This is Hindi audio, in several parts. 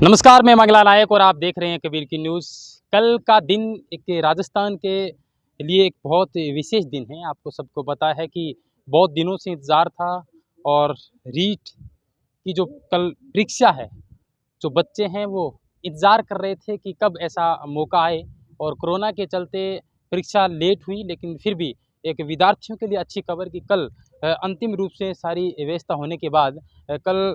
नमस्कार, मैं मंगला नायक और आप देख रहे हैं कबीर की न्यूज़। कल का दिन एक राजस्थान के लिए एक बहुत विशेष दिन है। आपको सबको पता है कि बहुत दिनों से इंतज़ार था और रीट की जो कल परीक्षा है, जो बच्चे हैं वो इंतज़ार कर रहे थे कि कब ऐसा मौका आए। और कोरोना के चलते परीक्षा लेट हुई, लेकिन फिर भी एक विद्यार्थियों के लिए अच्छी खबर कि कल अंतिम रूप से सारी व्यवस्था होने के बाद कल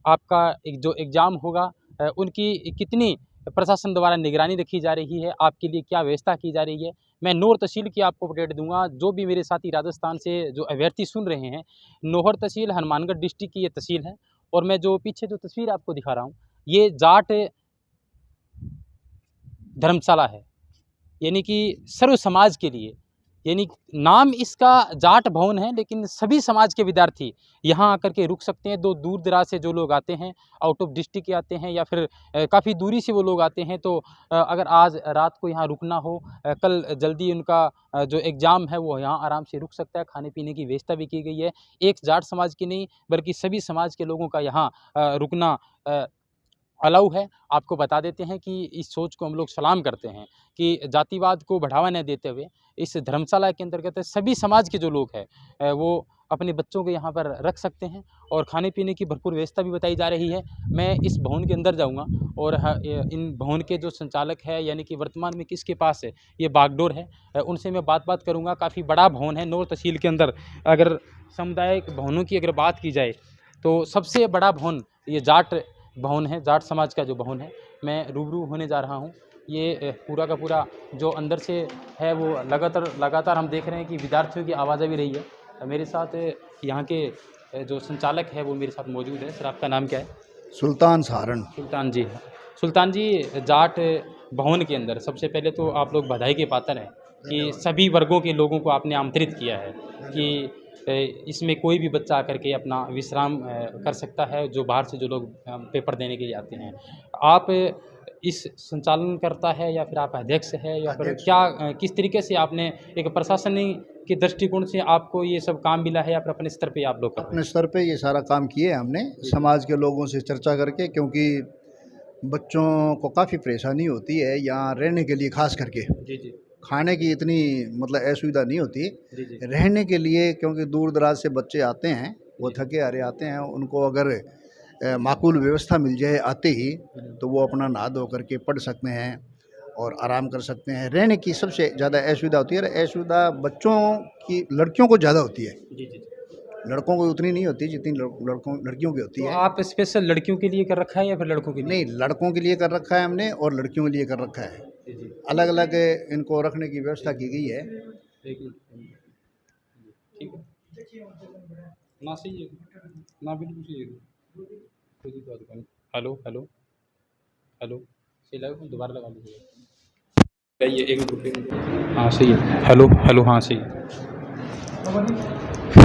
आपका एक जो एग्ज़ाम होगा उनकी कितनी प्रशासन द्वारा निगरानी रखी जा रही है, आपके लिए क्या व्यवस्था की जा रही है, मैं नौर तहसील की आपको अपडेट दूँगा। जो भी मेरे साथी राजस्थान से जो अभ्यर्थी सुन रहे हैं, नौहर तहसील हनुमानगढ़ डिस्ट्रिक्ट की ये तहसील है। और मैं जो पीछे जो तस्वीर आपको दिखा रहा हूँ, ये जाट धर्मशाला है, यानी कि सर्व समाज के लिए, यानी नाम इसका जाट भवन है, लेकिन सभी समाज के विद्यार्थी यहाँ आकर के रुक सकते हैं। दो दूर दराज से जो लोग आते हैं, आउट ऑफ डिस्ट्रिक्ट के आते हैं या फिर काफ़ी दूरी से वो लोग आते हैं, तो अगर आज रात को यहाँ रुकना हो, कल जल्दी उनका जो एग्ज़ाम है वो यहाँ आराम से रुक सकता है। खाने पीने की व्यवस्था भी की गई है। एक जाट समाज की नहीं बल्कि सभी समाज के लोगों का यहाँ रुकना अलाउ है। आपको बता देते हैं कि इस सोच को हम लोग सलाम करते हैं कि जातिवाद को बढ़ावा न देते हुए इस धर्मशाला के अंतर्गत सभी समाज के जो लोग हैं वो अपने बच्चों को यहाँ पर रख सकते हैं। और खाने पीने की भरपूर व्यवस्था भी बताई जा रही है। मैं इस भवन के अंदर जाऊँगा और इन भवन के जो संचालक है, यानी कि वर्तमान में किसके पास है ये बागडोर है, उनसे मैं बात करूँगा। काफ़ी बड़ा भवन है नौर तहसील के अंदर। अगर सामुदायिक भवनों की अगर बात की जाए तो सबसे बड़ा भवन ये जाट भवन है, जाट समाज का जो भवन है। मैं रूबरू होने जा रहा हूँ। ये पूरा का पूरा जो अंदर से है वो लगातार हम देख रहे हैं कि विद्यार्थियों की आवाज़ आ भी रही है। मेरे साथ यहाँ के जो संचालक है वो मेरे साथ मौजूद है। सर, आपका नाम क्या है? सुल्तान सहारण। सुल्तान जी, जाट भवन के अंदर सबसे पहले तो आप लोग बधाई के पात्र हैं कि सभी वर्गों के लोगों को आपने आमंत्रित किया है कि इसमें कोई भी बच्चा आकर के अपना विश्राम कर सकता है, जो बाहर से जो लोग पेपर देने के लिए आते हैं। आप इस संचालन करता है या फिर आप अध्यक्ष है या फिर क्या किस तरीके से आपने एक प्रशासनिक के दृष्टिकोण से आपको ये सब काम मिला है या फिर अपने स्तर पे आप लोग कर रहे हैं? अपने स्तर पे ये सारा काम किए हमने समाज के लोगों से चर्चा करके, क्योंकि बच्चों को काफ़ी परेशानी होती है यहाँ रहने के लिए, खास करके जी जी खाने की इतनी मतलब असुविधा नहीं होती जी जी रहने के लिए, क्योंकि दूर दराज से बच्चे आते हैं, वो थके हारे आते हैं। उनको अगर माकूल व्यवस्था मिल जाए आते ही, तो वो अपना नहा धो करके पढ़ सकते हैं और आराम कर सकते हैं। रहने की सबसे ज़्यादा असुविधा होती है, और असुविधा बच्चों की लड़कियों को ज़्यादा होती है, जी जी। लड़कों को उतनी नहीं होती जितनी लड़कियों की होती तो है। आप स्पेशल लड़कियों के लिए कर रखा है या फिर लड़कों के लिए? नहीं, लड़कों के लिए कर रखा है हमने और लड़कियों के लिए कर रखा है। जी जी। अलग अलग इनको रखने की व्यवस्था की गई है। एक मिनट, ठीक है ना, सही है ना, बिल्कुल सही है। कोई दिक्कत नहीं। हेलो हेलो हेलो, सही लगा? दोबारा लगा लीजिएगा। ये एक मिनट रुकिए। हाँ सही है। हेलो हेलो, हाँ सही है।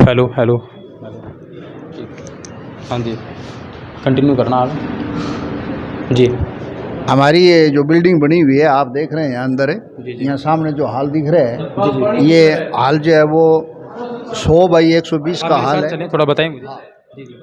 हेलो हेलो हेलो, ठीक। हाँ जी, कंटिन्यू करना आप जी। हमारी ये जो बिल्डिंग बनी हुई है आप देख रहे हैं यहाँ अंदर है, जी जी यहाँ सामने जो हॉल दिख रहा है, जी जी। ये हॉल जो है वो 100 बाई 120 आप का मेरे हॉल साथ है। चलें, थोड़ा बताएं मुझे। जी जी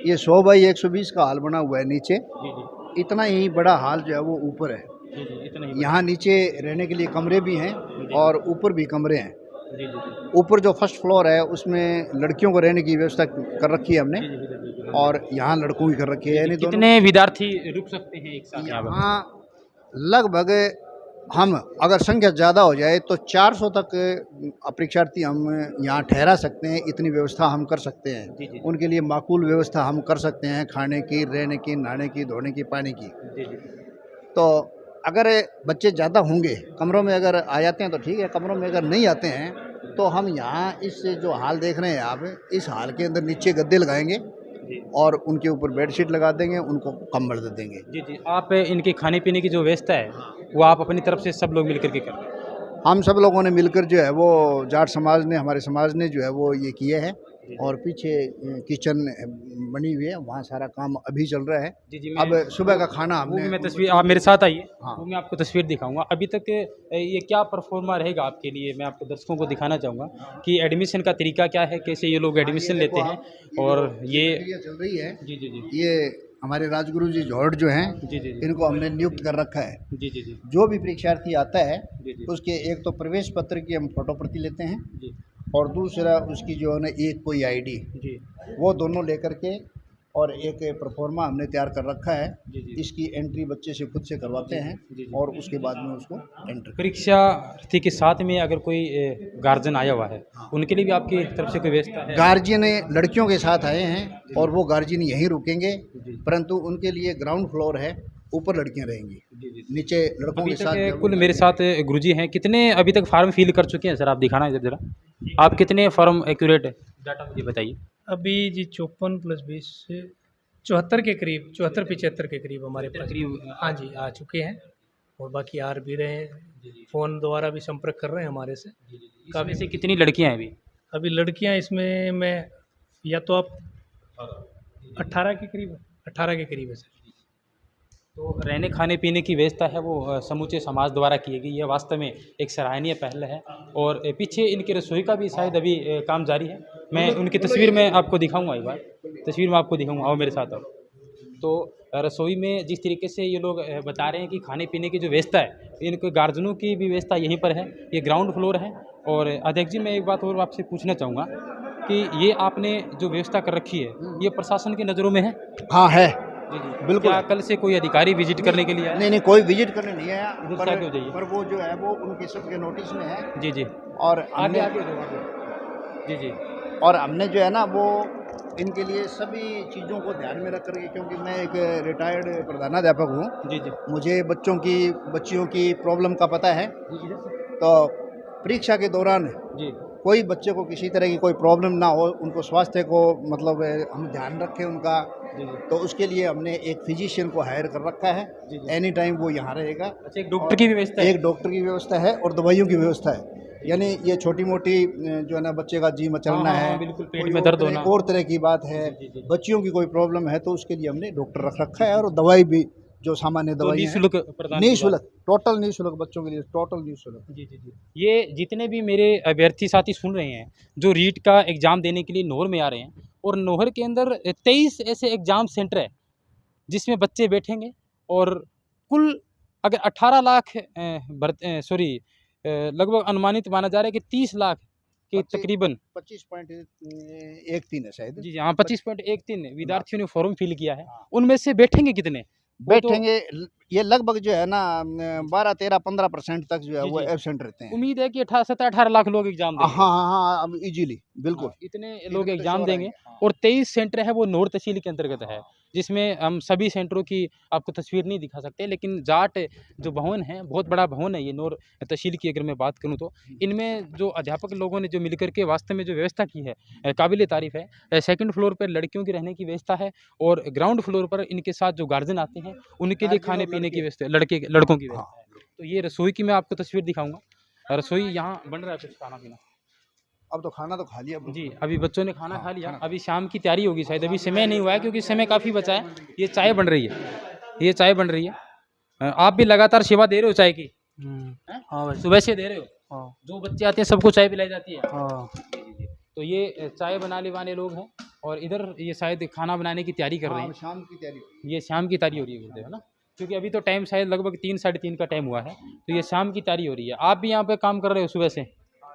ये 100 बाई 120 का हॉल बना हुआ है नीचे। जी जी इतना ही बड़ा हॉल जो है वो ऊपर है। जी जी, इतना ही। यहाँ नीचे रहने के लिए कमरे भी हैं और ऊपर भी कमरे हैं। जी जी ऊपर जो फर्स्ट फ्लोर है उसमें लड़कियों को रहने की व्यवस्था कर रखी है हमने, जी जी जी। और यहाँ लड़कों की कर रखी है। यानी दोनों कितने विद्यार्थी रुक सकते हैं एक साथ यहाँ पर? यहाँ लगभग हम अगर संख्या ज़्यादा हो जाए तो 400 तक परीक्षार्थी हम यहाँ ठहरा सकते हैं। इतनी व्यवस्था हम कर सकते जी, हैं। जी। उनके लिए माकूल व्यवस्था हम कर सकते हैं, खाने की, रहने की, नहाने की, धोने की, पानी की। जी जी तो अगर बच्चे ज़्यादा होंगे कमरों में अगर आ जाते हैं तो ठीक है, कमरों में अगर नहीं आते हैं तो हम यहाँ इस जो हाल देख रहे हैं आप, इस हाल के अंदर नीचे गद्दे लगाएंगे जी और उनके ऊपर बेडशीट लगा देंगे, उनको कंबल दे देंगे। जी जी। आप इनके खाने पीने की जो व्यवस्था है वो आप अपनी तरफ से सब लोग मिलकर के कर रहे हैं? हम सब लोगों ने मिलकर जो है वो जाट समाज ने, हमारे समाज ने जो है वो ये किया है। जी। और पीछे किचन बनी हुई है, वहाँ सारा काम अभी चल रहा है। जी जी। अब सुबह का खाना वो भी हमने मैं तस्वीर, आप मेरे साथ आइए। हाँ। वो मैं आपको तस्वीर दिखाऊंगा। अभी तक ये क्या परफॉर्मा रहेगा आपके लिए, मैं आपको दर्शकों को दिखाना चाहूँगा कि एडमिशन का तरीका क्या है, कैसे ये लोग एडमिशन लेते हैं। और ये चल रही है। जी जी जी ये हमारे राजगुरु जी जौहड़ जो हैं, जी जी जी इनको हमने नियुक्त कर रखा है। जी जी जी जो भी परीक्षार्थी आता है जी जी उसके एक तो प्रवेश पत्र की हम फोटो प्रति लेते हैं, जी और दूसरा उसकी जो है ना एक कोई आईडी, जी वो दोनों लेकर के, और एक प्रोफार्मा हमने तैयार कर रखा है। जी जी इसकी एंट्री बच्चे से खुद से करवाते हैं, जी जी। और उसके बाद में उसको एंटर। परीक्षार्थी के साथ में अगर कोई गार्जियन आया हुआ है, उनके लिए भी आपकी तरफ से कोई व्यवस्था है? गार्जियन लड़कियों के साथ आए हैं, और वो गार्जियन यहीं रुकेंगे, जी परंतु उनके लिए ग्राउंड फ्लोर है, ऊपर लड़कियां रहेंगी, जी जी। नीचे लड़कों अभी के तक साथ। कुल मेरे साथ गुरुजी हैं, कितने अभी तक फार्म फिल कर चुके हैं सर? आप दिखाना इधर जरा, आप कितने फॉर्म एक्यूरेट डाटा मुझे बताइए। अभी जी 54 + 20 से 74 के करीब, 74-75 के करीब हमारे पास हाँ जी आ चुके हैं, और बाकी आ भी रहे हैं। फ़ोन द्वारा भी संपर्क कर रहे हैं हमारे से। काफ़ी से कितनी लड़कियां हैं अभी? अभी लड़कियां इसमें मैं या तो आप 18 के करीब, 18 के करीब है सर। तो रहने खाने पीने की व्यवस्था है वो समूचे समाज द्वारा की गई, यह वास्तव में एक सराहनीय पहल है। और पीछे इनकी रसोई का भी शायद अभी काम जारी है। मैं उनकी तस्वीर में आपको दिखाऊंगा, एक बार तस्वीर में आपको दिखाऊंगा, आओ मेरे साथ आओ। तो रसोई में जिस तरीके से ये लोग बता रहे हैं कि खाने पीने की जो व्यवस्था है, इनके गार्जियनों की भी व्यवस्था यहीं पर है, ये ग्राउंड फ्लोर है। और अध्यक्ष जी, मैं एक बात और आपसे पूछना चाहूँगा कि ये आपने जो व्यवस्था कर रखी है, ये प्रशासन की नज़रों में है? हाँ है, जी जी, बिल्कुल। क्या कल से कोई अधिकारी विजिट करने के लिए आया? नहीं नहीं, कोई विजिट करने नहीं आया, इधर से आगे हो जाइए। पर वो जो है वो उनके सबके नोटिस में है। जी जी, और आगे हमने आगे हो जाओ, आगे। जी जी और हमने जो है ना वो इनके लिए सभी चीज़ों को ध्यान में रख करके, क्योंकि मैं एक रिटायर्ड प्रधानाध्यापक हूँ, जी जी मुझे बच्चियों की प्रॉब्लम का पता है। तो परीक्षा के दौरान जी कोई बच्चे को किसी तरह की कोई प्रॉब्लम ना हो, उनको स्वास्थ्य को मतलब हम ध्यान रखें उनका, जी जी। तो उसके लिए हमने एक फिजिशियन को हायर कर रखा है। जी, जी। एनी टाइम वो यहाँ रहेगा। अच्छा, एक डॉक्टर की भी व्यवस्था है? एक डॉक्टर की व्यवस्था है और दवाइयों की व्यवस्था है। यानी ये छोटी मोटी जो है ना बच्चे का जी मचलना हाँ, हाँ, है, बिल्कुल, पेट कोई में और दर्द तरह- होना। और तरह की बात है, जी, जी, जी। बच्चियों की कोई प्रॉब्लम है, तो उसके लिए हमने डॉक्टर रख रखा है, और दवाई भी जो सामान्य तो दवाई है निःशुल्क प्रदान की निःशुल्क, बात। टोटल निःशुल्क, बच्चों के लिए टोटल निःशुल्क। जी जी जी। ये जितने भी मेरे अभ्यर्थी साथी सुन रहे हैं, जो रीट का एग्ज़ाम देने के लिए नोहर में आ रहे हैं, और नोहर के अंदर 23 ऐसे एग्ज़ाम सेंटर है जिसमें बच्चे बैठेंगे, और कुल अगर 18 लाख लगभग अनुमानित माना जा रहा है कि 30 लाख के 25 तकरीबन 25.13 है शायद। जी जी हाँ 25.13 विद्यार्थियों ने फॉर्म फिल किया है। हाँ। उनमें से बैठेंगे कितने? वो तो बैठेंगे ये लगभग जो है ना 12, 13, 15% तक जो है जी वो जी, एब्सेंट रहते हैं। उम्मीद है कि 17-18 लाख लोग एग्जाम हाँ देंगे। हाँ हाँ, अब इजीली बिल्कुल। हाँ, इतने इतने लोग तो एग्जाम श्योर देंगे। आएंगे, हाँ। और 23 सेंटर है वो नौर तहसील के अंतर्गत है, हाँ। जिसमें हम सभी सेंटरों की आपको तस्वीर नहीं दिखा सकते, लेकिन जाट जो भवन है, बहुत बड़ा भवन है ये नौर तहसील की अगर मैं बात करूँ तो। इनमें जो अध्यापक लोगों ने जो मिलकर के वास्तव में जो व्यवस्था की है, काबिल तारीफ़ है। सेकंड फ्लोर पर लड़कियों की रहने की व्यवस्था है, और ग्राउंड फ्लोर पर इनके साथ जो गार्जियन आते हैं उनके लिए खाने पीने की व्यवस्था, लड़कों की व्यवस्था है। तो ये रसोई की मैं आपको तस्वीर दिखाऊंगा। रसोई यहाँ बन रहा है कुछ खाना पीना। अब तो खाना तो खा लिया जी, अभी बच्चों ने खाना हाँ, खा लिया, खाना। अभी शाम की तैयारी होगी शायद, अभी समय नहीं हुआ है क्योंकि समय काफ़ी बचा है। ये चाय बन रही है, ये चाय बन रही है। आप भी लगातार सेवा दे रहे हो चाय की? हैं? हाँ भाई। सुबह से दे रहे हो? हाँ जो बच्चे आते हैं सबको चाय पिलाई जाती है? हाँ। जी, जी, जी। तो ये चाय बनाने वाले लोग हैं, और इधर ये शायद खाना बनाने की तैयारी कर रहे हाँ, हैं। शाम की तैयारी। ये शाम की तैयारी हो रही है बोलते हो ना, क्योंकि अभी तो टाइम शायद लगभग 3 साढ़े 3 का टाइम हुआ है, तो ये शाम की तैयारी हो रही है। आप भी यहाँ पे काम कर रहे हो सुबह से?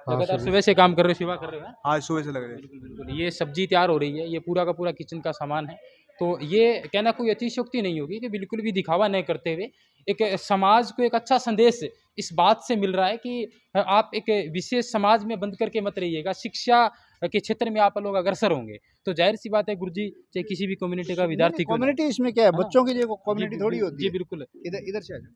लगातार सुबह से काम कर रहे हो, सेवा कर रहे हो? हैं? आज सुबह से लग रहे हैं। बिल्कुल बिल्कुल। ये सब्जी तैयार हो रही है, ये पूरा का पूरा किचन का सामान है। तो ये कहना कोई अतिशयोक्ति नहीं होगी कि बिल्कुल भी दिखावा नहीं करते हुए एक समाज को एक अच्छा संदेश इस बात से मिल रहा है कि आप एक विशेष समाज में बंद करके मत रहिएगा, शिक्षा के क्षेत्र में आप लोग अग्रसर होंगे। तो जाहिर सी बात है गुरुजी, चाहे किसी भी कम्युनिटी का विद्यार्थी क्यों ना हो। कम्युनिटी इसमें क्या है, हाँ। बच्चों के लिए जी, कम्युनिटी थोड़ी होती जी है। बिल्कुल। इधर इधर से आ जाओ।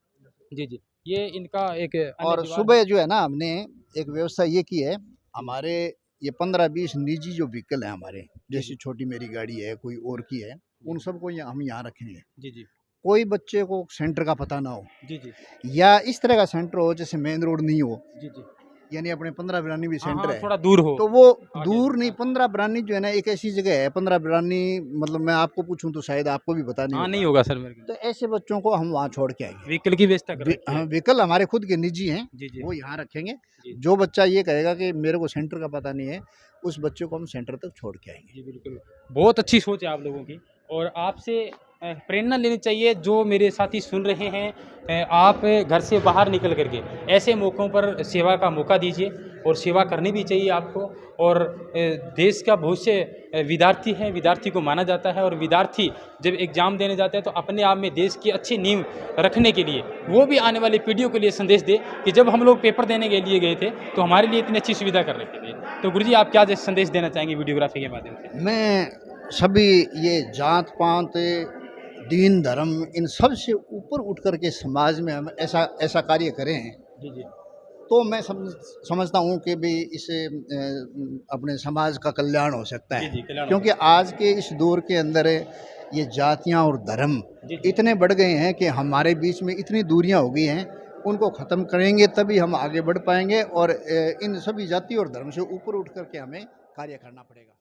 जी जी, ये इनका एक और दीवार सुबह जो है ना हमने एक व्यवस्था ये की है, हमारे ये 15-20 निजी जो व्हीकल है हमारे, जैसे छोटी मेरी गाड़ी है, कोई और की है, उन सबको हम यहाँ रखेंगे। जी जी कोई बच्चे को सेंटर का पता ना हो, जी जी या इस तरह का सेंटर हो जैसे मेन रोड नहीं हो, जी जी। यानी अपने 15 भी हाँ, सेंटर हाँ, है, थोड़ा दूर हो। तो वो आगे दूर नहीं। हाँ। 15 जो है ना एक ऐसी जगह है, 15 मतलब मैं आपको पूछूं तो शायद आपको भी पता नहीं हाँ, होगा। नहीं होगा सर मेरे को। तो ऐसे बच्चों को हम वहाँ छोड़ के आएंगे। व्हीकल की व्यवस्था कर रखी है। हाँ, व्हीकल हमारे खुद के निजी हैं, जी जी वो यहाँ रखेंगे। जी। जो बच्चा ये कहेगा कि मेरे को सेंटर का पता नहीं है, उस बच्चे को हम सेंटर तक छोड़ के आएंगे। जी बिल्कुल, बहुत अच्छी सोच है आप लोगों की। और आपसे प्रेरणा लेनी चाहिए। जो मेरे साथी सुन रहे हैं, आप घर से बाहर निकल करके ऐसे मौक़ों पर सेवा का मौका दीजिए और सेवा करनी भी चाहिए आपको। और देश का बहुत से विद्यार्थी हैं, विद्यार्थी को माना जाता है, और विद्यार्थी जब एग्ज़ाम देने जाते हैं तो अपने आप में देश की अच्छी नींव रखने के लिए वो भी आने वाली पीढ़ियों के लिए संदेश दे कि जब हम लोग पेपर देने के लिए गए थे तो हमारे लिए इतनी अच्छी सुविधा कर रखे थे। तो गुरुजी, आप क्या संदेश देना चाहेंगे वीडियोग्राफी के माध्यम से? मैं सभी ये जात पात, दीन धर्म, इन सब से ऊपर उठ कर के समाज में हम ऐसा कार्य करें, जी जी तो मैं समझता हूँ कि भी इससे अपने समाज का कल्याण हो सकता जी है। जी, कल्याण हो क्योंकि आज के इस दौर के अंदर ये जातियाँ और धर्म जी जी। इतने बढ़ गए हैं कि हमारे बीच में इतनी दूरियां हो गई हैं। उनको ख़त्म करेंगे तभी हम आगे बढ़ पाएंगे, और इन सभी जाति और धर्म से ऊपर उठ कर के हमें कार्य करना पड़ेगा।